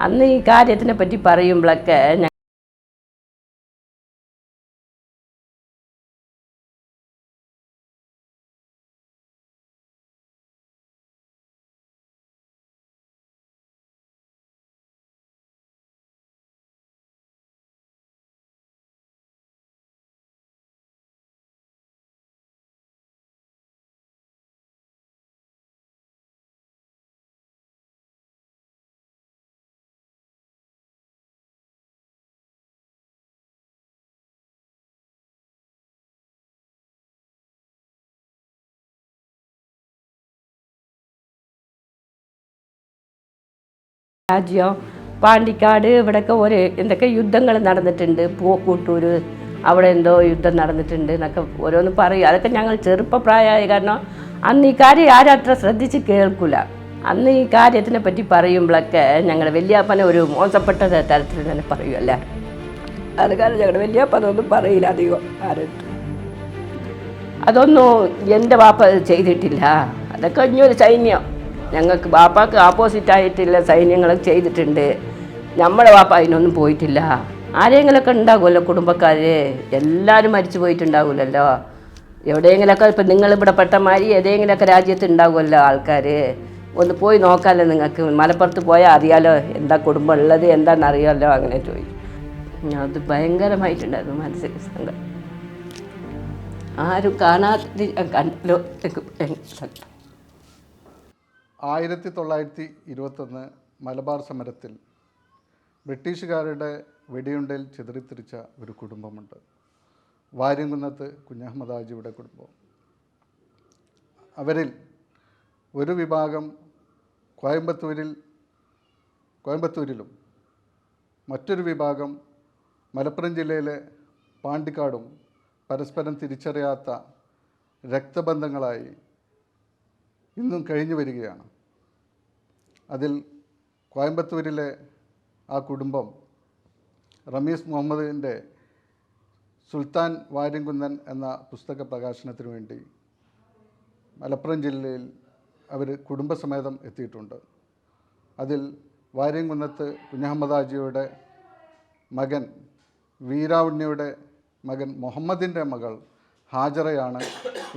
അന്ന് ഈ കാര്യത്തിനെ പറ്റി പറയുമ്പോഴൊക്കെ രാജ്യം പാണ്ടിക്കാട് ഇവിടെയൊക്കെ എന്തൊക്കെ യുദ്ധങ്ങൾ നടന്നിട്ടുണ്ട്. പൂക്കൂട്ടൂർ അവിടെ എന്തോ യുദ്ധം നടന്നിട്ടുണ്ട് എന്നൊക്കെ ഓരോന്ന് പറയും. അതൊക്കെ ഞങ്ങൾ ചെറുപ്പപ്രായമായ കാരണം അന്ന് ഈ കാര്യം ആരും അത്ര ശ്രദ്ധിച്ച് കേൾക്കില്ല. അന്ന് ഈ കാര്യത്തിനെ പറ്റി പറയുമ്പോഴൊക്കെ ഞങ്ങളുടെ വലിയപ്പനെ ഒരു മോശപ്പെട്ട തരത്തിൽ തന്നെ പറയുമല്ല. അത് കാരണം ഞങ്ങളുടെ വലിയപ്പനൊന്നും പറയില്ല അധികം ആരും. അതൊന്നും എൻ്റെ വാപ്പ ചെയ്തിട്ടില്ല. അതൊക്കെ ഇനിയൊരു സൈന്യം ഞങ്ങൾക്ക് വാപ്പാക്ക് ആപ്പോസിറ്റായിട്ടുള്ള സൈന്യങ്ങൾ ചെയ്തിട്ടുണ്ട്. നമ്മുടെ വാപ്പ അതിനൊന്നും പോയിട്ടില്ല. ആരെങ്കിലുമൊക്കെ ഉണ്ടാകുമല്ലോ കുടുംബക്കാർ, എല്ലാവരും മരിച്ചു പോയിട്ടുണ്ടാവില്ലല്ലോ. എവിടെയെങ്കിലുമൊക്കെ ഇപ്പം നിങ്ങളിവിടെ പെട്ടമാതിരി ഏതെങ്കിലുമൊക്കെ രാജ്യത്ത് ഉണ്ടാകുമല്ലോ ആൾക്കാർ. ഒന്ന് പോയി നോക്കാമല്ലോ നിങ്ങൾക്ക്. മലപ്പുറത്ത് പോയാൽ അറിയാലോ എന്താ കുടുംബം ഉള്ളത് എന്താണെന്നറിയാമല്ലോ. അങ്ങനെ ചോദിച്ചു. അത് ഭയങ്കരമായിട്ടുണ്ടായിരുന്നു മനസ്സിൽ സങ്കടം. ആരും കാണാത്ത കണ്ടല്ലോ. 1921 മലബാർ സമരത്തിൽ ബ്രിട്ടീഷുകാരുടെ വെടിയുണ്ടയിൽ ചിതറിത്തെറിച്ച ഒരു കുടുംബമുണ്ട്. വാര്യംകുന്നത്ത് കുഞ്ഞഹമ്മദ് ഹാജിയുടെ കുടുംബം. അവരിൽ ഒരു വിഭാഗം കോയമ്പത്തൂരിലും മറ്റൊരു വിഭാഗം മലപ്പുറം ജില്ലയിലെ പാണ്ടിക്കാടും പരസ്പരം തിരിച്ചറിയാത്ത രക്തബന്ധങ്ങളായി ഇന്നും കഴിഞ്ഞു വരികയാണ്. അതിൽ കോയമ്പത്തൂരിലെ ആ കുടുംബം റമീസ് മുഹമ്മദിൻ്റെ സുൽത്താൻ വാര്യംകുന്നൻ എന്ന പുസ്തക പ്രകാശനത്തിന് വേണ്ടി മലപ്പുറം ജില്ലയിൽ അവർ കുടുംബസമേതം എത്തിയിട്ടുണ്ട്. അതിൽ വാര്യംകുന്നത്ത് കുഞ്ഞഹമ്മദ് ഹാജിയുടെ മകൻ വീരാവുണ്ണിയുടെ മകൻ മുഹമ്മദിൻ്റെ മകൾ ഹാജറയാണ്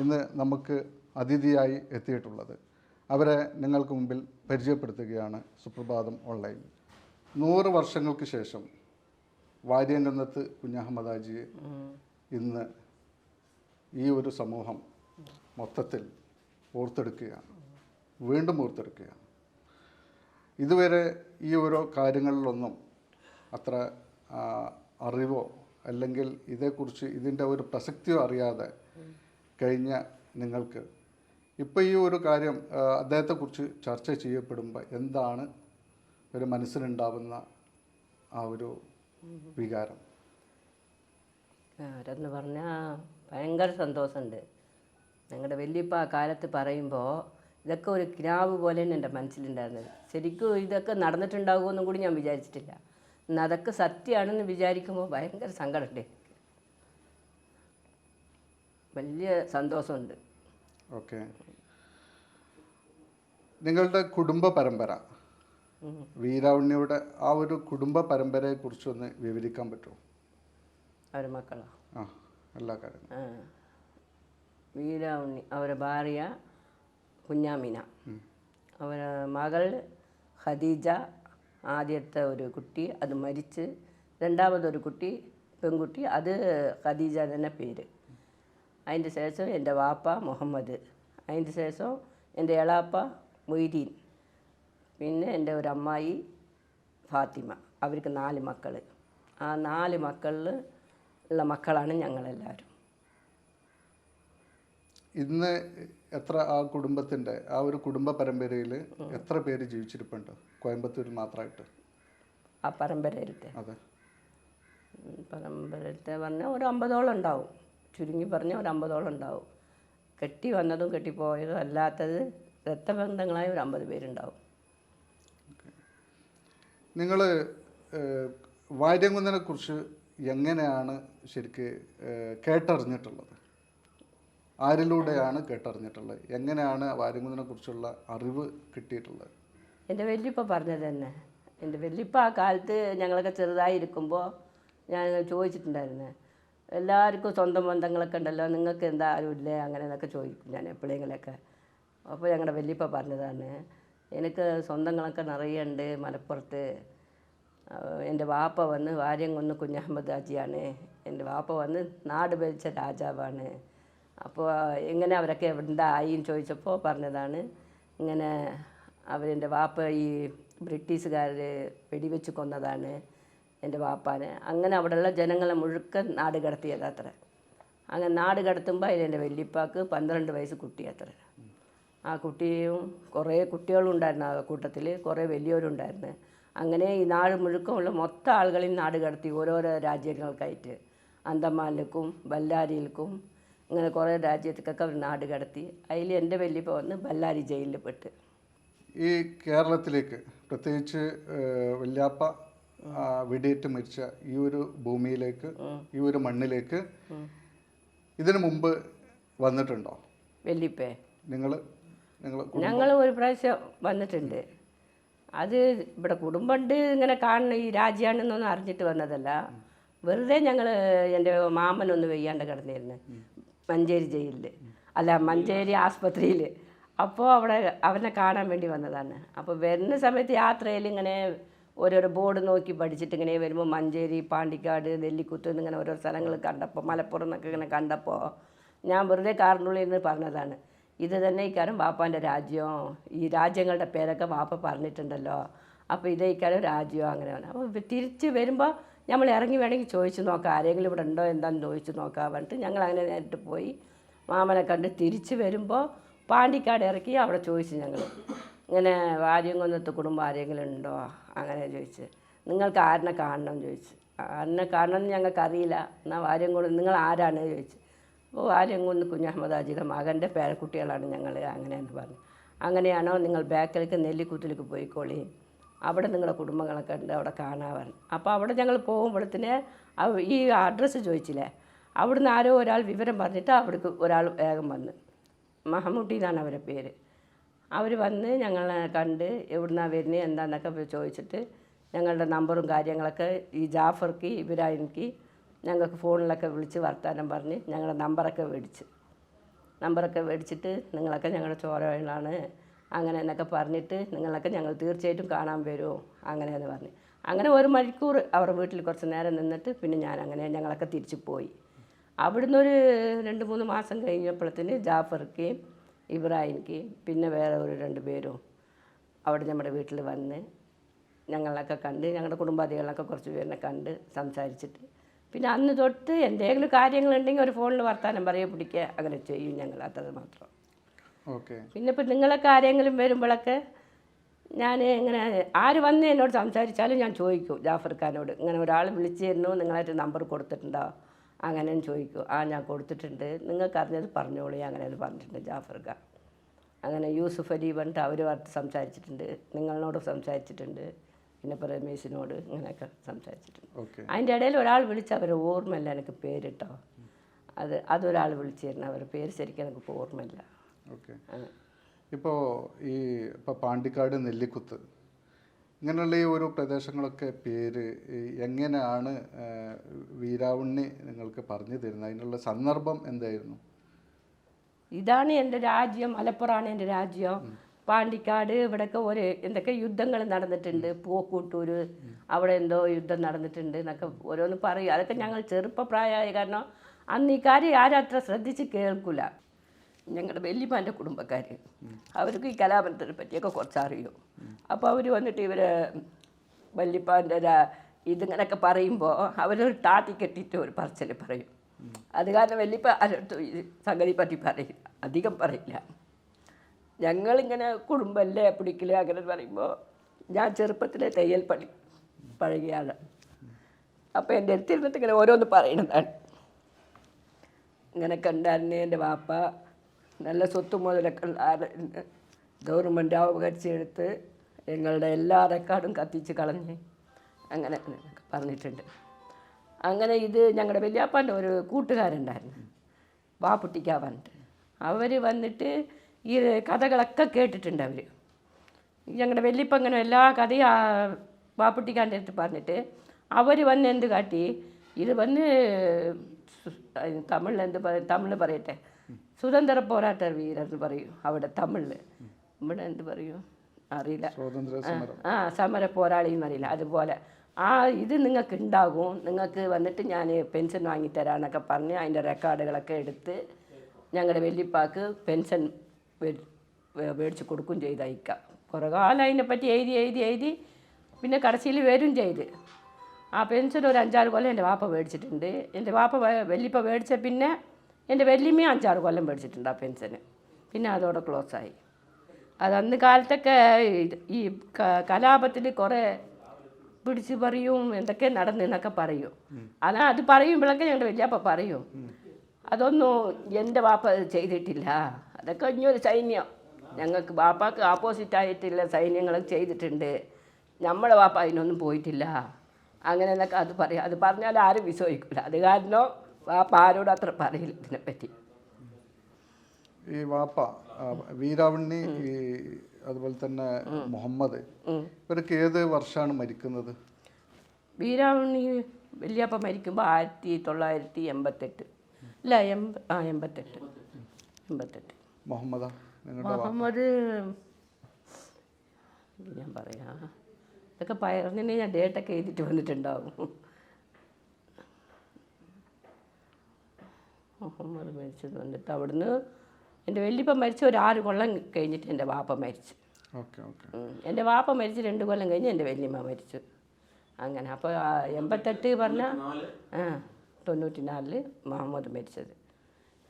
ഇന്ന് നമുക്ക് അതിഥിയായി എത്തിയിട്ടുള്ളത്. അവരെ നിങ്ങൾക്ക് മുമ്പിൽ പരിചയപ്പെടുത്തുകയാണ് സുപ്രഭാതം ഓൺലൈൻ. 100 വർഷങ്ങൾക്ക് ശേഷം വാര്യംകുന്നത്ത് കുഞ്ഞഹമ്മദ് ഹാജിയെ ഇന്ന് ഈ ഒരു സമൂഹം മൊത്തത്തിൽ ഓർത്തെടുക്കുകയാണ്, വീണ്ടും ഓർത്തെടുക്കുകയാണ്. ഇതുവരെ ഈ ഓരോ കാര്യങ്ങളിലൊന്നും അത്ര അറിവോ അല്ലെങ്കിൽ ഇതേക്കുറിച്ച് ഇതിൻ്റെ ഒരു പ്രസക്തിയോ അറിയാതെ കഴിഞ്ഞ നിങ്ങൾക്ക് ഇപ്പോൾ ഈ ഒരു കാര്യം അദ്ദേഹത്തെക്കുറിച്ച് ചർച്ച ചെയ്യപ്പെടുമ്പോൾ എന്താണ് ഒരു മനസ്സിലുണ്ടാവുന്ന ആ ഒരു വികാരം? ആരെന്ന് പറഞ്ഞാൽ ഭയങ്കര സന്തോഷമുണ്ട്. ഞങ്ങളുടെ വലിയപ്പ ആ കാലത്ത് പറയുമ്പോൾ ഇതൊക്കെ ഒരു കിനാവ് പോലെ തന്നെ എൻ്റെ മനസ്സിലുണ്ടായിരുന്നത്. ശരിക്കും ഇതൊക്കെ നടന്നിട്ടുണ്ടാകുമെന്നും കൂടി ഞാൻ വിചാരിച്ചിട്ടില്ല. എന്നാൽ അതൊക്കെ സത്യമാണെന്ന് വിചാരിക്കുമ്പോൾ ഭയങ്കര സങ്കടമുണ്ട്, വലിയ സന്തോഷമുണ്ട്. ഓക്കെ, നിങ്ങളുടെ കുടുംബ പരമ്പര, വീരാവുണ്ണിയുടെ ആ ഒരു കുടുംബ പരമ്പരയെക്കുറിച്ചൊന്ന് വിവരിക്കാൻ പറ്റുമോ? അവർ മക്കളോ? ആ, എല്ലാ കാര്യങ്ങളും. വീരാവുണ്ണി അവരുടെ ഭാര്യ കുഞ്ഞാമിന, അവരുടെ മകൾ ഖദീജ, ആദ്യത്തെ ഒരു കുട്ടി അത് മരിച്ച്, രണ്ടാമതൊരു കുട്ടി പെൺകുട്ടി, അത് ഖദീജ തന്നെ പേര്. അതിൻ്റെ ശേഷം എൻ്റെ വാപ്പ മുഹമ്മദ്, അതിൻ്റെ ശേഷം എൻ്റെ എളാപ്പ മൊയ്തീൻ, പിന്നെ എൻ്റെ ഒരു അമ്മായി ഫാത്തിമ. അവർക്ക് 4 മക്കൾ. ആ 4 മക്കളിൽ ഉള്ള മക്കളാണ് ഞങ്ങളെല്ലാവരും. ഇന്ന് എത്ര ആ കുടുംബത്തിൻ്റെ ആ ഒരു കുടുംബ പരമ്പരയിൽ എത്ര പേര് ജീവിച്ചിരിപ്പുണ്ട് കോയമ്പത്തൂരിൽ മാത്രമായിട്ട്? ആ പരമ്പരയിലത്തെ? അതെ, പരമ്പരയിലത്തെ പറഞ്ഞാൽ ഒരു 50ഓളം ഉണ്ടാവും. ചുരുങ്ങി പറഞ്ഞാൽ ഒരു 50ഓളം ഉണ്ടാവും. കെട്ടി വന്നതും കെട്ടിപ്പോയതും അല്ലാത്തത് രക്തബന്ധങ്ങളായ ഒരു 50 പേരുണ്ടാവും. നിങ്ങൾ വാര്യംകുന്നനെ കുറിച്ച് എങ്ങനെയാണ് ശരിക്ക് കേട്ടറിഞ്ഞിട്ടുള്ളത്? ആരിലൂടെയാണ് കേട്ടറിഞ്ഞിട്ടുള്ളത്? എങ്ങനെയാണ് വാര്യംകുന്നനെ കുറിച്ചുള്ള അറിവ് കിട്ടിയിട്ടുള്ളത്? എൻ്റെ വലിയപ്പ പറഞ്ഞത് തന്നെ. എൻ്റെ വല്യപ്പ ആ കാലത്ത് ഞങ്ങളൊക്കെ ചെറുതായിരിക്കുമ്പോൾ ഞാൻ ചോദിച്ചിട്ടുണ്ടായിരുന്നു, എല്ലാവർക്കും സ്വന്തം ബന്ധങ്ങളൊക്കെ ഉണ്ടല്ലോ, നിങ്ങൾക്ക് എന്താ ആരുമില്ലേ അങ്ങനെ എന്നൊക്കെ ചോദിക്കും ഞാൻ എപ്പോഴെങ്കിലൊക്കെ. അപ്പോൾ ഞങ്ങളുടെ വല്യപ്പ പറഞ്ഞതാണ്, എനിക്ക് സ്വന്തങ്ങളൊക്കെ നിറയെ ഉണ്ട് മലപ്പുറത്ത്. എൻ്റെ വാപ്പ വന്ന് വാര്യംകുന്ന് കുഞ്ഞഹമ്മദ് ഹാജിയാണ്, എൻ്റെ വാപ്പ വന്ന് നാട് ഭരിച്ച രാജാവാണ്. അപ്പോൾ എങ്ങനെ അവരൊക്കെ എന്തായിന്ന് ചോദിച്ചപ്പോൾ പറഞ്ഞതാണ്, ഇങ്ങനെ അവരെൻ്റെ വാപ്പ ഈ ബ്രിട്ടീഷുകാർ വെടിവെച്ച് കൊന്നതാണ് എൻ്റെ വാപ്പാനെ. അങ്ങനെ അവിടെയുള്ള ജനങ്ങളെ മുഴുക്കൻ നാട് കടത്തിയതത്ര. അങ്ങനെ നാട് കടത്തുമ്പോൾ അതിലെൻ്റെ വല്യപ്പാക്ക് 12 വയസ്സ് കുട്ടിയത്ര. ആ കുട്ടിയും കുറേ കുട്ടികളുണ്ടായിരുന്നു, ആ കൂട്ടത്തിൽ കുറേ വലിയവരുണ്ടായിരുന്നു. അങ്ങനെ ഈ നാട് മുഴുക്കമുള്ള മൊത്തം ആളുകളെയും നാട് കടത്തി ഓരോരോ രാജ്യങ്ങൾക്കായിട്ട്, അന്തമാനിലേക്കും ബല്ലാരിയിലേക്കും ഇങ്ങനെ കുറേ രാജ്യത്തേക്കൊക്കെ അവർ നാട് കടത്തി. അതിൽ എൻ്റെ വല്യപ്പ വന്ന് ബല്ലാരി ജയിലിൽ പെട്ട്. ഈ കേരളത്തിലേക്ക് പ്രത്യേകിച്ച് വല്യാപ്പ വെടിയേറ്റ് മരിച്ച ഈ ഒരു ഭൂമിയിലേക്ക്, ഈ ഒരു മണ്ണിലേക്ക് ഇതിനു മുമ്പ് വന്നിട്ടുണ്ടോ വല്യപ്പേ? ഞങ്ങൾ ഒരു പ്രാവശ്യം വന്നിട്ടുണ്ട്. അത് ഇവിടെ കുടുംബമുണ്ട് ഇങ്ങനെ കാണുന്ന ഈ രാജ്യമാണെന്നൊന്നും അറിഞ്ഞിട്ട് വന്നതല്ല. വെറുതെ ഞങ്ങൾ എൻ്റെ മാമനൊന്ന് വെയ്യാണ്ട് കിടന്നിരുന്നു മഞ്ചേരി ജയിലിൽ, അല്ല മഞ്ചേരി ആസ്പത്രിയിൽ. അപ്പോൾ അവിടെ അവനെ കാണാൻ വേണ്ടി വന്നതാണ്. അപ്പോൾ വരുന്ന സമയത്ത് യാത്രയിൽ ഇങ്ങനെ ഓരോരോ ബോർഡ് നോക്കി പഠിച്ചിട്ട് ഇങ്ങനെ വരുമ്പോൾ മഞ്ചേരി, പാണ്ടിക്കാട്, നെല്ലിക്കുത്ത് എന്നിങ്ങനെ ഓരോ സ്ഥലങ്ങൾ കണ്ടപ്പോൾ, മലപ്പുറം എന്നൊക്കെ ഇങ്ങനെ കണ്ടപ്പോൾ ഞാൻ വെറുതെ കാറിനുള്ളിൽ നിന്ന് പറഞ്ഞതാണ്, ഇത് തന്നെ ഇക്കാരം വാപ്പാൻ്റെ രാജ്യം, ഈ രാജ്യങ്ങളുടെ പേരൊക്കെ വാപ്പ പറഞ്ഞിട്ടുണ്ടല്ലോ, അപ്പോൾ ഇതേ ഇക്കാരം രാജ്യം അങ്ങനെയാണ്. അപ്പോൾ തിരിച്ച് വരുമ്പോൾ നമ്മൾ ഇറങ്ങി വേണമെങ്കിൽ ചോദിച്ചു നോക്കാം, ആരെങ്കിലും ഇവിടെ ഉണ്ടോ എന്താണെന്ന് ചോദിച്ചു നോക്കാൻ പറഞ്ഞിട്ട് ഞങ്ങൾ അങ്ങനെ നേരിട്ട് പോയി മാമനെ കണ്ട് തിരിച്ച് വരുമ്പോൾ പാണ്ടിക്കാട് ഇറക്കി അവിടെ ചോദിച്ചു ഞങ്ങൾ, ഇങ്ങനെ വാര്യംകുന്നത്ത് കുടുംബം ആരെങ്കിലും ഉണ്ടോ അങ്ങനെ ചോദിച്ച്. നിങ്ങൾക്ക് ആരിനെ കാണണം ചോദിച്ചു. ആരിനെ കാണണമെന്ന് ഞങ്ങൾക്ക് അറിയില്ല, എന്നാൽ വാര്യംകുന്ന് നിങ്ങൾ ആരാണ് ചോദിച്ചു. അപ്പോൾ വാര്യംകുന്ന് കുഞ്ഞഹമ്മദ് ഹാജിയുടെ മകൻ്റെ പേരക്കുട്ടികളാണ് ഞങ്ങൾ അങ്ങനെയെന്ന് പറഞ്ഞു. അങ്ങനെയാണോ, നിങ്ങൾ ബാക്കിലേക്ക് നെല്ലിക്കുത്തിലേക്ക് പോയിക്കോളി, അവിടെ നിങ്ങളുടെ കുടുംബങ്ങളൊക്കെ ഉണ്ട്, അവിടെ കാണാൻ പറഞ്ഞു. അപ്പോൾ അവിടെ ഞങ്ങൾ പോകുമ്പോഴത്തേന് ഈ അഡ്രസ്സ് ചോദിച്ചില്ലേ, അവിടുന്ന് ആരോ ഒരാൾ വിവരം പറഞ്ഞിട്ട് അവിടേക്ക് ഒരാൾ വേഗം വന്ന്, മഹമ്മൂട്ടി എന്നാണ് അവരുടെ പേര്. അവർ വന്ന് ഞങ്ങളെ കണ്ട് എവിടുന്നാണ് വരുന്നത് എന്താണെന്നൊക്കെ ചോദിച്ചിട്ട് ഞങ്ങളുടെ നമ്പറും കാര്യങ്ങളൊക്കെ ഈ ജാഫർക്ക് ഇബ്രാഹിംക്ക് ഞങ്ങൾക്ക് ഫോണിലൊക്കെ വിളിച്ച് വർത്താനം പറഞ്ഞ് ഞങ്ങളുടെ നമ്പറൊക്കെ മേടിച്ചിട്ട് നിങ്ങളൊക്കെ ഞങ്ങളുടെ ചോരകളാണ് അങ്ങനെ എന്നൊക്കെ പറഞ്ഞിട്ട് നിങ്ങളൊക്കെ ഞങ്ങൾ തീർച്ചയായിട്ടും കാണാൻ വരുമോ അങ്ങനെയെന്ന് പറഞ്ഞ്. അങ്ങനെ 1 മണിക്കൂർ അവരുടെ വീട്ടിൽ കുറച്ച് നേരം നിന്നിട്ട് പിന്നെ ഞങ്ങളൊക്കെ തിരിച്ചു പോയി. അവിടുന്ന് ഒരു 2-3 മാസം കഴിഞ്ഞപ്പോഴത്തേന് ജാഫർക്ക് ഇബ്രാഹിംക്ക് പിന്നെ വേറെ ഒരു 2 പേരും അവിടെ നമ്മുടെ വീട്ടിൽ വന്ന് ഞങ്ങളൊക്കെ കണ്ട്, ഞങ്ങളുടെ കുടുംബാദികളൊക്കെ കുറച്ച് പേരിനെ കണ്ട് സംസാരിച്ചിട്ട് പിന്നെ അന്ന് തൊട്ട് എന്തെങ്കിലും കാര്യങ്ങളുണ്ടെങ്കിൽ ഒരു ഫോണിൽ വർത്താനം പറയുക പിടിക്കുക അങ്ങനെ ചെയ്യും ഞങ്ങൾ, അത്ര മാത്രം. പിന്നെ ഇപ്പം നിങ്ങളൊക്കെ ആരെങ്കിലും വരുമ്പോഴൊക്കെ ഞാൻ ഇങ്ങനെ ആര് വന്ന് എന്നോട് സംസാരിച്ചാലും ഞാൻ ചോദിക്കും ജാഫർ ഖാനോട്, ഇങ്ങനെ ഒരാൾ വിളിച്ചിരുന്നു നിങ്ങളായിട്ട് നമ്പർ കൊടുത്തിട്ടുണ്ടോ അങ്ങനെ ചോദിക്കും. ഞാൻ കൊടുത്തിട്ടുണ്ട്, നിങ്ങൾക്ക് അറിഞ്ഞത് പറഞ്ഞോളൂ അങ്ങനെ പറഞ്ഞിട്ടുണ്ട് ജാഫർ ഖാൻ. അങ്ങനെ യൂസുഫ് അലി പറഞ്ഞിട്ട് അവർ സംസാരിച്ചിട്ടുണ്ട്, നിങ്ങളോട് സംസാരിച്ചിട്ടുണ്ട്, പിന്നെ ഇപ്പോൾ രമേശിനോട് ഇങ്ങനെയൊക്കെ സംസാരിച്ചിട്ടുണ്ട്. അതിൻ്റെ ഇടയിൽ ഒരാൾ വിളിച്ച് അവരെ ഓർമ്മയില്ല എനിക്ക് പേരിട്ടോ, അതൊരാൾ വിളിച്ചിരുന്നു, അവരുടെ പേര് ശരിക്കും എനിക്കിപ്പോൾ ഓർമ്മയില്ല. ഇപ്പോൾ പാണ്ടിക്കാട്, നെല്ലിക്കുത്ത് ഇങ്ങനെയുള്ള ഈ ഓരോ പ്രദേശങ്ങളൊക്കെ പേര് എങ്ങനെയാണ് വീരാവുണ്ണി നിങ്ങൾക്ക് പറഞ്ഞു തരുന്നത്? അതിനുള്ള സന്ദർഭം എന്തായിരുന്നു? ഇതാണ് എൻ്റെ രാജ്യം, മലപ്പുറമാണ് എൻ്റെ രാജ്യം. പാണ്ടിക്കാട് ഇവിടെയൊക്കെ എന്തൊക്കെ യുദ്ധങ്ങൾ നടന്നിട്ടുണ്ട്, പൂക്കൂട്ടൂർ അവിടെ എന്തോ യുദ്ധം നടന്നിട്ടുണ്ട് എന്നൊക്കെ ഓരോന്ന് പറയും. അതൊക്കെ ഞങ്ങൾ ചെറുപ്പപ്രായമായ കാരണം അന്ന് ഈ കാര്യം ആരും അത്ര ശ്രദ്ധിച്ച് കേൾക്കില്ല. ഞങ്ങളുടെ വല്യമ്മൻ്റെ കുടുംബക്കാർ അവർക്ക് ഈ കലാപനത്തിനെ പറ്റിയൊക്കെ കുറച്ച് അറിയും. അപ്പോൾ അവർ വന്നിട്ട് ഇവരെ വല്യപ്പാൻ്റെ ഇതിങ്ങനെയൊക്കെ പറയുമ്പോൾ അവരൊരു താത്തി കെട്ടിയിട്ട് ഒരു പറച്ചിൽ പറയും. അത് കാരണം വല്യപ്പ ആരടുത്ത് സംഗതി പറ്റി പറയില്ല, അധികം പറയില്ല. ഞങ്ങളിങ്ങനെ കുടുംബമല്ലേ പിടിക്കില്ല അങ്ങനെ പറയുമ്പോൾ ഞാൻ ചെറുപ്പത്തിലെ തയ്യൽ പണി പഴകിയാണ്. അപ്പോൾ എൻ്റെ അടുത്തിരുന്നിട്ട് ഇങ്ങനെ ഓരോന്ന് പറയണതാണ്, ഇങ്ങനെ കണ്ടായിരുന്നു എൻ്റെ വാപ്പ നല്ല സ്വത്ത് മുതലൊക്കെ ഗവൺമെൻറ് അവകരിച്ചെടുത്ത് ഞങ്ങളുടെ എല്ലാ റെക്കോർഡും കത്തിച്ച് കളഞ്ഞ് അങ്ങനെ പറഞ്ഞിട്ടുണ്ട്. അങ്ങനെ ഇത് ഞങ്ങളുടെ വല്യാപ്പാൻ്റെ ഒരു കൂട്ടുകാരുണ്ടായിരുന്നു വാപ്പുട്ടിക്ക പറഞ്ഞിട്ട്, അവർ വന്നിട്ട് ഈ കഥകളൊക്കെ കേട്ടിട്ടുണ്ട്. അവർ ഞങ്ങളുടെ വല്യപ്പ ഇങ്ങനെ എല്ലാ കഥയും മാപ്പുട്ടിക്കാൻ്റെ അടുത്ത് പറഞ്ഞിട്ട് അവർ വന്ന് എന്ത് കാട്ടി ഇത് വന്ന് തമിഴിൽ പറയട്ടെ സുതന്ത്ര പോരാട്ട വീരർ എന്ന് പറയും അവിടെ തമിഴിൽ. ഇവിടെ എന്ത് പറയും അറിയില്ല, സമര പോരാളി എന്നറിയില്ല. അതുപോലെ ഇത് നിങ്ങൾക്ക് ഉണ്ടാകും, നിങ്ങൾക്ക് വന്നിട്ട് ഞാൻ പെൻഷൻ വാങ്ങിത്തരാമെന്നൊക്കെ പറഞ്ഞ് അതിൻ്റെ റെക്കോർഡുകളൊക്കെ എടുത്ത് ഞങ്ങളുടെ വല്യപ്പാക്ക് പെൻഷൻ മേടിച്ച് കൊടുക്കും ചെയ്ത് അയക്കാം. കുറേ കാലം അതിനെപ്പറ്റി എഴുതി പിന്നെ കടച്ചിൽ വരും ചെയ്ത് ആ പെൻഷൻ ഒരു 5-6 കൊല്ലം എൻ്റെ വാപ്പ മേടിച്ചിട്ടുണ്ട്. എൻ്റെ വാപ്പ വല്യപ്പ മേടിച്ച പിന്നെ എൻ്റെ വല്യമ്മയും 5-6 കൊല്ലം മേടിച്ചിട്ടുണ്ട് ആ പെൻഷന്. പിന്നെ അതോടെ ക്ലോസായി. അത് അന്ന് കാലത്തൊക്കെ ഈ കലാപത്തിൽ കുറേ പിടിച്ച് പറയും എന്തൊക്കെ നടന്നെന്നൊക്കെ പറയും. അത് പറയുമ്പോഴൊക്കെ ഞങ്ങളുടെ വല്യപ്പ പറയും അതൊന്നും എൻ്റെ വാപ്പ ചെയ്തിട്ടില്ല, അതൊക്കെ ഇനിയൊരു സൈന്യം ഞങ്ങൾക്ക് വാപ്പാക്ക് ആപ്പോസിറ്റായിട്ടുള്ള സൈന്യങ്ങൾ ചെയ്തിട്ടുണ്ട്, നമ്മളെ വാപ്പ അതിനൊന്നും പോയിട്ടില്ല അങ്ങനെ എന്നൊക്കെ അത് പറയും. അത് പറഞ്ഞാൽ ആരും വിശ്വസിക്കില്ല. അത് കാരണം വാപ്പ ആരോടും അത്ര പറയില്ല ഇതിനെപ്പറ്റി. ഈ വാപ്പ വീരാവണ്ണി അതുപോലെ തന്നെ മുഹമ്മദ് ഇവരൊക്കെ ഏത് വർഷമാണ് മരിക്കുന്നത്? വീരാവണ്ണി വല്യപ്പ മരിക്കുമ്പോൾ 1988 ഇല്ല 88. മുഹമ്മദ് ഞാൻ പറയാം ഇതൊക്കെ പറഞ്ഞിട്ട് ഞാൻ ഡേറ്റൊക്കെ എഴുതിയിട്ട് വന്നിട്ടുണ്ടാവും. മുഹമ്മദ് മരിച്ചത് വന്നിട്ട് അവിടുന്ന് എൻ്റെ വല്യപ്പ മരിച്ച ഒരു 6 കൊല്ലം കഴിഞ്ഞിട്ട് എൻ്റെ വാപ്പ മരിച്ചു. എൻ്റെ വാപ്പ മരിച്ച് 2 കൊല്ലം കഴിഞ്ഞ് എൻ്റെ വല്യമ്മ മരിച്ചു. അങ്ങനെ അപ്പോൾ 88 പറഞ്ഞാൽ 94 മുഹമ്മദ് മരിച്ചത്.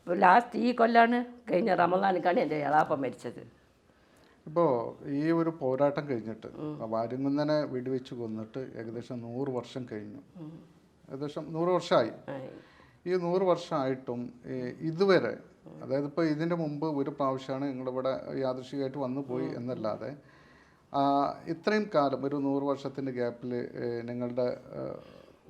ഇപ്പോൾ ലാസ്റ്റ് ഈ കൊല്ലാണ് കഴിഞ്ഞ റമദാനിക്കാണ് എൻ്റെ എളാപ്പ മരിച്ചത്. ഇപ്പോൾ ഈ ഒരു പോരാട്ടം കഴിഞ്ഞിട്ട് വാര്യംകുന്നനെ വെടിവെച്ച് കൊന്നിട്ട് ഏകദേശം 100 വർഷം കഴിഞ്ഞു. ഏകദേശം 100 വർഷമായി. ഈ 100 വർഷമായിട്ടും ഇതുവരെ, അതായത് ഇപ്പോൾ ഇതിൻ്റെ മുമ്പ് ഒരു പ്രാവശ്യമാണ് നിങ്ങളിവിടെ യാദൃശ്ചികമായിട്ട് വന്നു പോയി എന്നല്ലാതെ ഇത്രയും കാലം ഒരു 100 വർഷത്തിൻ്റെ ഗ്യാപ്പിൽ നിങ്ങളുടെ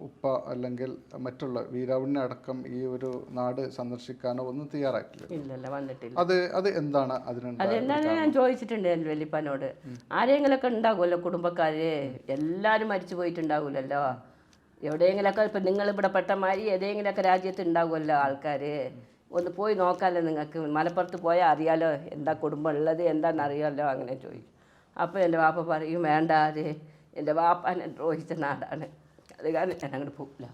ഉപ്പ അല്ലെങ്കിൽ മറ്റുള്ള വീരാവണ്ണി അടക്കം ഈ ഒരു നാട് സന്ദർശിക്കാനോ ഒന്നും തയ്യാറായിട്ടില്ല. വന്നിട്ടില്ല. അത് എന്താണ് അതെന്താണെന്ന് ഞാൻ ചോദിച്ചിട്ടുണ്ട് എൻ്റെ വല്യപ്പനോട്. ആരെങ്കിലൊക്കെ ഉണ്ടാകുമല്ലോ കുടുംബക്കാര്, എല്ലാവരും മരിച്ചു പോയിട്ടുണ്ടാവില്ലല്ലോ. എവിടെയെങ്കിലൊക്കെ ഇപ്പം നിങ്ങളിവിടെ പെട്ടമാതിരി ഏതെങ്കിലുമൊക്കെ രാജ്യത്ത് ഉണ്ടാകുമല്ലോ ആൾക്കാർ. ഒന്ന് പോയി നോക്കാമല്ലോ നിങ്ങൾക്ക്, മലപ്പുറത്ത് പോയാൽ അറിയാലോ എന്താ കുടുംബം ഉള്ളത് എന്താണെന്നറിയാമല്ലോ. അങ്ങനെ ചോദിക്കും. അപ്പോൾ എൻ്റെ വാപ്പ പറയും വേണ്ട, അത് എൻ്റെ വാപ്പാനെ ദ്രോഹിച്ച നാടാണ്, അത് കാരണം ഞാൻ അങ്ങോട്ട് പോകില്ല,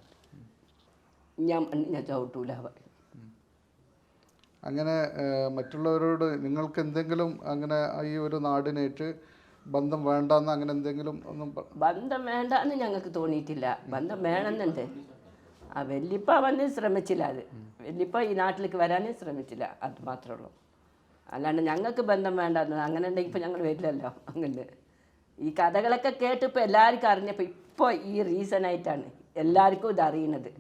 ഞാൻ ചവിട്ടൂല പറയും. അങ്ങനെ മറ്റുള്ളവരോട് നിങ്ങൾക്ക് എന്തെങ്കിലും അങ്ങനെ ഈ ഒരു നാടിനേറ്റ് ബന്ധം വേണ്ടെന്ന് അങ്ങനെ എന്തെങ്കിലും ഒന്നും? ബന്ധം വേണ്ടെന്ന് ഞങ്ങൾക്ക് തോന്നിയിട്ടില്ല, ബന്ധം വേണമെന്നുണ്ട്. വല്യപ്പ വന്ന് ശ്രമിച്ചില്ല, അത് വല്യപ്പ ഈ നാട്ടിലേക്ക് വരാനും ശ്രമിച്ചില്ല, അത് മാത്രമേ ഉള്ളൂ. അല്ലാണ്ട് ഞങ്ങൾക്ക് ബന്ധം വേണ്ടെന്ന് അങ്ങനെ ഉണ്ടെങ്കിൽ ഇപ്പോൾ ഞങ്ങൾ വരില്ലല്ലോ. അങ്ങനെ ഈ കഥകളൊക്കെ കേട്ടിപ്പോൾ എല്ലാവർക്കും അറിഞ്ഞപ്പോൾ ഇപ്പോൾ ഈ റീസണായിട്ടാണ് എല്ലാവർക്കും ഇത് അറിയുന്നത്.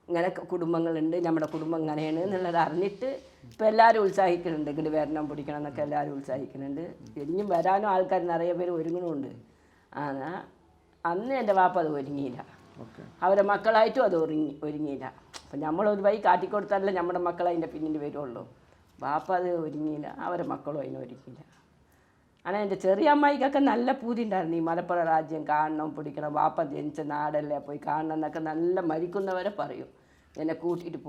ഇങ്ങനെ കുടുംബങ്ങളുണ്ട്, നമ്മുടെ കുടുംബം ഇങ്ങനെയാണ് എന്നുള്ളത് അറിഞ്ഞിട്ട് ഇപ്പോൾ എല്ലാവരും ഉത്സാഹിക്കുന്നുണ്ട്, ഇങ്ങോട്ട് വരണം പിടിക്കണം എന്നൊക്കെ എല്ലാവരും ഉത്സാഹിക്കുന്നുണ്ട്. ഇനിയും വരാനും ആൾക്കാർ നിറയെ പേര് ഒരുങ്ങുന്നുമുണ്ട്. അന്ന് എൻ്റെ വാപ്പ അത് ഒരുങ്ങിയില്ല, അവരെ മക്കളായിട്ടും അത് ഒരുങ്ങിയില്ല. അപ്പം നമ്മളൊരു വഴി കാട്ടിക്കൊടുത്താലേ നമ്മുടെ മക്കൾ അതിൻ്റെ പിന്നിൽ വരുള്ളൂ. വാപ്പ അത് ഒരുങ്ങിയില്ല, അവരെ മക്കളും അതിന് ഒരുങ്ങിയില്ല. ஆனால் എൻ്റെ ചെറിയ അമ്മായിക്കൊക്കെ നല്ല പൂതി ഉണ്ടായിരുന്നു, ഈ മലപ്പുറം രാജ്യം കാണണം പിടിക്കണം, വാപ്പ ജനിച്ച നാടല്ലേ പോയി കാണണം എന്നൊക്കെ നല്ല മരിക്കുന്നവരെ പറയും. എന്നെ കൂട്ടിയിട്ട്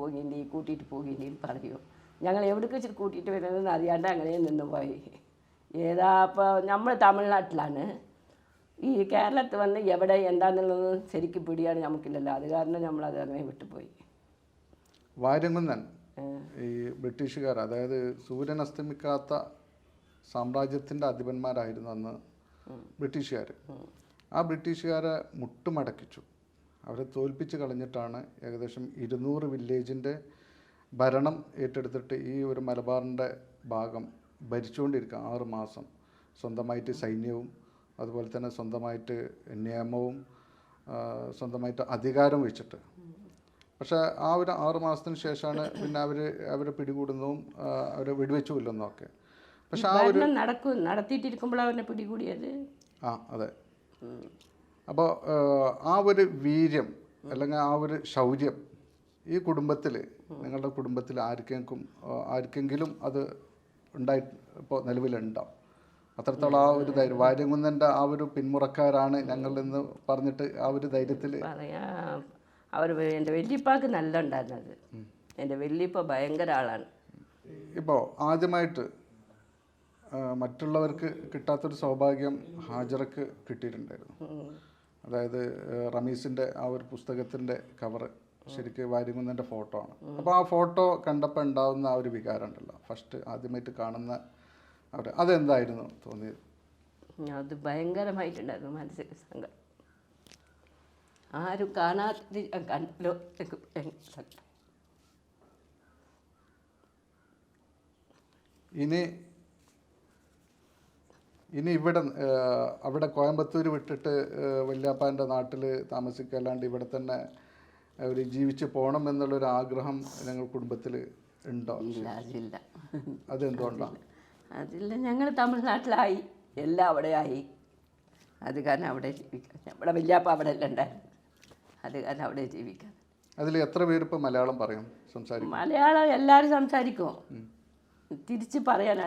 പോകില്ലേ പറയും. ഞങ്ങൾ എവിടേക്ക് വെച്ചിട്ട് കൂട്ടിയിട്ട് വരുന്നതെന്ന് അറിയാണ്ട് അങ്ങനെ നിന്ന് പോയി. അപ്പോൾ നമ്മൾ തമിഴ്നാട്ടിലാണ്, ഈ കേരളത്തിൽ വന്ന് എവിടെ എന്താണെന്നുള്ളത് ശരിക്കും പിടിയാണ് നമുക്കില്ലല്ലോ, അത് കാരണം നമ്മളത് അങ്ങനെ വിട്ടുപോയി. വാര്യംകുന്നൻ ഈ ബ്രിട്ടീഷുകാർ, അതായത് സൂര്യൻ അസ്തമിക്കാത്ത സാമ്രാജ്യത്തിൻ്റെ അധിപന്മാരായിരുന്നു അന്ന് ബ്രിട്ടീഷുകാർ. ആ ബ്രിട്ടീഷുകാരെ മുട്ടുമടക്കിച്ചു, അവരെ തോൽപ്പിച്ച് കളഞ്ഞിട്ടാണ് ഏകദേശം 200 വില്ലേജിൻ്റെ ഭരണം ഏറ്റെടുത്തിട്ട് ഈ ഒരു മലബാറിൻ്റെ ഭാഗം ഭരിച്ചുകൊണ്ടിരിക്കുക 6 മാസം. സ്വന്തമായിട്ട് സൈന്യവും അതുപോലെ തന്നെ സ്വന്തമായിട്ട് നിയമവും സ്വന്തമായിട്ട് അധികാരം വെച്ചിട്ട്. പക്ഷേ ആ ഒരു 6 മാസത്തിന് ശേഷമാണ് പിന്നെ അവരെ പിടികൂടുന്നതും അവരെ വെടിവെച്ചു കൊല്ലുന്നതൊക്കെ. പക്ഷെ ആ ഒരു നടത്തിയിട്ടിരിക്കുമ്പോൾ അവരെ പിടികൂടിയത്. അതെ. അപ്പോൾ ആ ഒരു വീര്യം അല്ലെങ്കിൽ ആ ഒരു ശൗര്യം ഈ കുടുംബത്തിൽ, നിങ്ങളുടെ കുടുംബത്തിൽ ആർക്കെങ്കിലും അത് ഉണ്ടായി ഇപ്പോൾ നിലവിലുണ്ടാവും? അത്രത്തോളം ആ ഒരു ധൈര്യം, വാര്യംകുന്നൻ്റെ ആ ഒരു പിന്മുറക്കാരാണ് ഞങ്ങളെന്ന് പറഞ്ഞിട്ട് ആ ഒരു ധൈര്യത്തിൽ പറയാ. അവർ എൻ്റെ വല്യപ്പാക്ക് നല്ല ഉണ്ടായിരുന്നത്. എൻ്റെ വല്യപ്പ ഭയങ്കര ആളാണ്. ഇപ്പോൾ ആദ്യമായിട്ട് മറ്റുള്ളവർക്ക് കിട്ടാത്തൊരു സൗഭാഗ്യം ഹാജറക്ക് കിട്ടിയിട്ടുണ്ടായിരുന്നു. അതായത് റമീസിൻ്റെ ആ ഒരു പുസ്തകത്തിൻ്റെ കവറ് ശരിക്കും വാര്യംകുന്നൻ്റെ ഫോട്ടോ ആണ്. അപ്പോൾ ആ ഫോട്ടോ കണ്ടപ്പോൾ ഉണ്ടാകുന്ന ആ ഒരു വികാരം ഉണ്ടല്ലോ, ഫസ്റ്റ് ആദ്യമായിട്ട് കാണുന്ന അവർ, അതെന്തായിരുന്നു തോന്നിയത്? അത് ഭയങ്കരമായിട്ടുണ്ടായിരുന്നു മനസ്സിൽ സങ്കടം. ആരും കാണാത്ത കണ്ടല്ലോ. ഇനി ഇവിടെ അവിടെ കോയമ്പത്തൂർ വിട്ടിട്ട് വല്യാപ്പാൻ്റെ നാട്ടിൽ താമസിക്കല്ലാണ്ട് ഇവിടെ തന്നെ അവർ ജീവിച്ച് പോകണം എന്നുള്ളൊരു ആഗ്രഹം ഞങ്ങൾ കുടുംബത്തിൽ ഉണ്ടോ? അതില്ല. അതെന്തുകൊണ്ടാണ്? അതില്ല, ഞങ്ങൾ തമിഴ്നാട്ടിലായി, എല്ലാം അവിടെ ആയി. അത് കാരണം അവിടെ ജീവിക്കാം. നമ്മുടെ വല്യാപ്പ അവിടെ എല്ലാം ഉണ്ടായിരുന്നു. അത് കാരണം അവിടെ ജീവിക്കാം. അതിൽ എത്ര പേര് ഇപ്പോൾ മലയാളം പറയും, സംസാരിക്കും? മലയാളം എല്ലാവരും സംസാരിക്കും. തിരിച്ച് പറയാൻ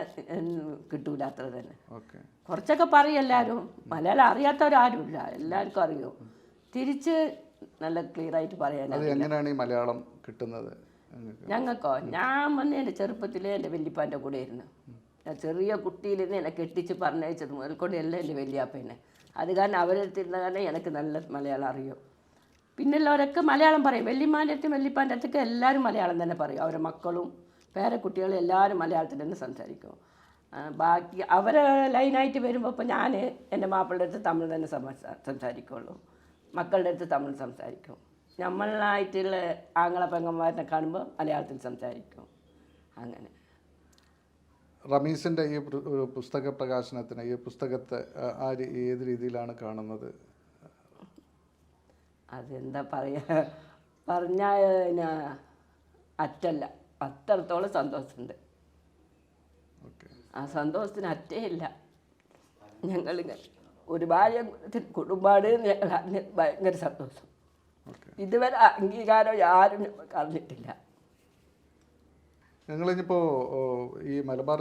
കിട്ടൂല അത്ര തന്നെ. ഓക്കെ, കുറച്ചൊക്കെ പറയും എല്ലാവരും. മലയാളം അറിയാത്തവരാരുമില്ല, എല്ലാവർക്കും അറിയും. തിരിച്ച് നല്ല ക്ലിയർ ആയിട്ട് പറയാൻ. അത് എങ്ങനെയാണ് ഈ മലയാളം കിട്ടുന്നത് ഞങ്ങൾക്കോ? ഞാൻ വന്ന് എൻ്റെ ചെറുപ്പത്തിലേ എൻ്റെ വല്യപ്പാൻ്റെ കൂടെ ഇരുന്നു. ഞാൻ ചെറിയ കുട്ടിയിലിരുന്ന് എന്നെ കെട്ടിച്ച് പറഞ്ഞയച്ചത് മുതൽ കൊണ്ട് എല്ലാം എൻ്റെ വല്യാപ്പനെ. അത് കാരണം അവരെടുത്തിരുന്ന കാരണം എനിക്ക് നല്ല മലയാളം അറിയും. പിന്നുള്ളവരൊക്കെ മലയാളം പറയും. വല്യമ്മാൻ്റെ അടുത്തും വല്യപ്പാൻ്റെ അടുത്തൊക്കെ എല്ലാവരും മലയാളം തന്നെ പറയും. അവരുടെ മക്കളും പേരക്കുട്ടികളും എല്ലാവരും മലയാളത്തിൽ തന്നെ സംസാരിക്കും. ബാക്കി അവരെ ലൈനായിട്ട് വരുമ്പോൾ ഇപ്പോൾ ഞാൻ എൻ്റെ മാപ്പിളുടെ അടുത്ത് തമിഴ് തന്നെ സംസാരിക്കുള്ളൂ. മക്കളുടെ അടുത്ത് തമിഴ് സംസാരിക്കും. നമ്മളായിട്ടുള്ള ആങ്ങള പെങ്ങന്മാരെ കാണുമ്പോൾ മലയാളത്തിൽ സംസാരിക്കും. അങ്ങനെ റമീസിൻ്റെ ഈ പുസ്തക പ്രകാശനത്തിന് ഈ പുസ്തകത്തെ ഏത് രീതിയിലാണ് കാണുന്നത്? അതെന്താ പറയുക, പറഞ്ഞാൽ അറ്റല്ല, അത്രത്തോളം സന്തോഷമുണ്ട്. ആ സന്തോഷത്തിന് അറ്റയില്ല. ഞങ്ങൾ ഒരു ഭാര്യ കുടുംബാണ് ഞങ്ങൾ അറിഞ്ഞ ഭയങ്കര സന്തോഷം. ഇതുവരെ അംഗീകാരം ആരും ഞങ്ങൾക്ക് അറിഞ്ഞിട്ടില്ല. ഞങ്ങളിപ്പോൾ ഈ മലബാർ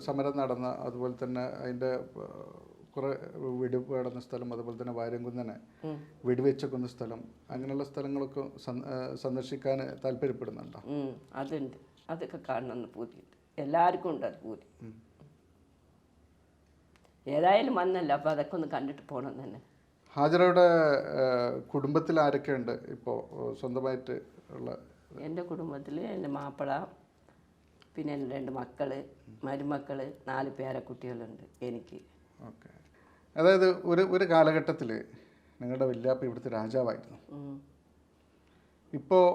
സമരം നടന്ന, അതുപോലെ തന്നെ അതിൻ്റെ കുറേ വെടിവെപ്പ് നടന്ന സ്ഥലം, അതുപോലെ തന്നെ വാര്യംകുന്നനെ വെടിവെച്ച് കൊന്ന സ്ഥലം, അങ്ങനെയുള്ള സ്ഥലങ്ങളൊക്കെ സന്ദർശിക്കാൻ താല്പര്യപ്പെടുന്നുണ്ടോ? അതുണ്ട്, അതൊക്കെ കാണണമെന്ന് പൂതിയുണ്ട്. എല്ലാവർക്കും ഉണ്ട് അത് പൂതി. ഏതായാലും വന്നല്ലോ, അപ്പോൾ അതൊക്കെ ഒന്ന് കണ്ടിട്ട് പോകണം തന്നെ. ഹാജറയുടെ കുടുംബത്തിൽ ആരൊക്കെയുണ്ട് ഇപ്പോൾ സ്വന്തമായിട്ട് ഉള്ള? എൻ്റെ കുടുംബത്തിൽ എൻ്റെ മാപ്പിള, പിന്നെ എൻ്റെ 2 മക്കൾ, മരുമക്കൾ, 4 പേരക്കുട്ടികളുണ്ട് എനിക്ക്. ഓക്കെ, അതായത് ഒരു കാലഘട്ടത്തിൽ നിങ്ങളുടെ വല്യാപ്പ ഇവിടുത്തെ രാജാവായിരുന്നു. ഇപ്പോൾ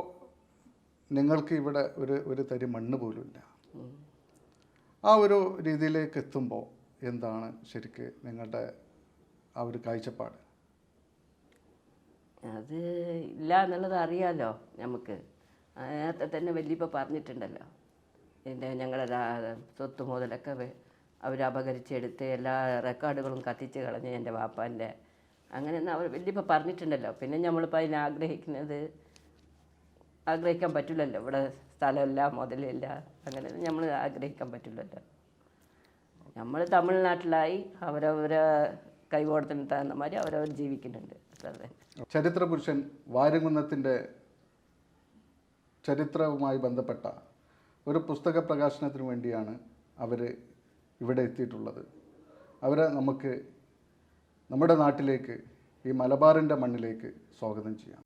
നിങ്ങൾക്ക് ഇവിടെ ഒരു തരി മണ്ണ് പോലുമില്ല. ആ ഒരു രീതിയിലേക്ക് എത്തുമ്പോൾ എന്താണ് ശരിക്ക് നിങ്ങളുടെ ആ ഒരു കാഴ്ചപ്പാട്? അത് ഇല്ല എന്നുള്ളത് അറിയാമല്ലോ നമുക്ക്. നേരത്തെ തന്നെ വല്യപ്പ പറഞ്ഞിട്ടുണ്ടല്ലോ, ഞങ്ങളുടെ സ്വത്ത് മുതലൊക്കെ അവർ അപകരിച്ചെടുത്ത് എല്ലാ റെക്കോർഡുകളും കത്തിച്ച് കളഞ്ഞ് എൻ്റെ വാപ്പാൻ്റെ. അങ്ങനെയൊന്നും അവർ വല്യപ്പ പറഞ്ഞിട്ടുണ്ടല്ലോ. പിന്നെ നമ്മളിപ്പോൾ അതിനെ ആഗ്രഹിക്കാൻ പറ്റില്ലല്ലോ. ഇവിടെ സ്ഥലമില്ല, മുതലില്ല, അങ്ങനെ നമ്മൾ ആഗ്രഹിക്കാൻ പറ്റില്ലല്ലോ. നമ്മൾ തമിഴ്നാട്ടിലായി അവരവരെ കൈകോടത്തിന് തന്ന മാതിരി അവരവർ ജീവിക്കുന്നുണ്ട്. ചരിത്ര പുരുഷൻ വാര്യംകുന്നത്തിൻ്റെ ചരിത്രവുമായി ബന്ധപ്പെട്ട ഒരു പുസ്തക പ്രകാശനത്തിന് വേണ്ടിയാണ് അവർ ഇവിടെ എത്തിയിട്ടുള്ളത്. അവരെ നമുക്ക് നമ്മുടെ നാട്ടിലേക്ക്, ഈ മലബാറിൻ്റെ മണ്ണിലേക്ക് സ്വാഗതം ചെയ്യാം.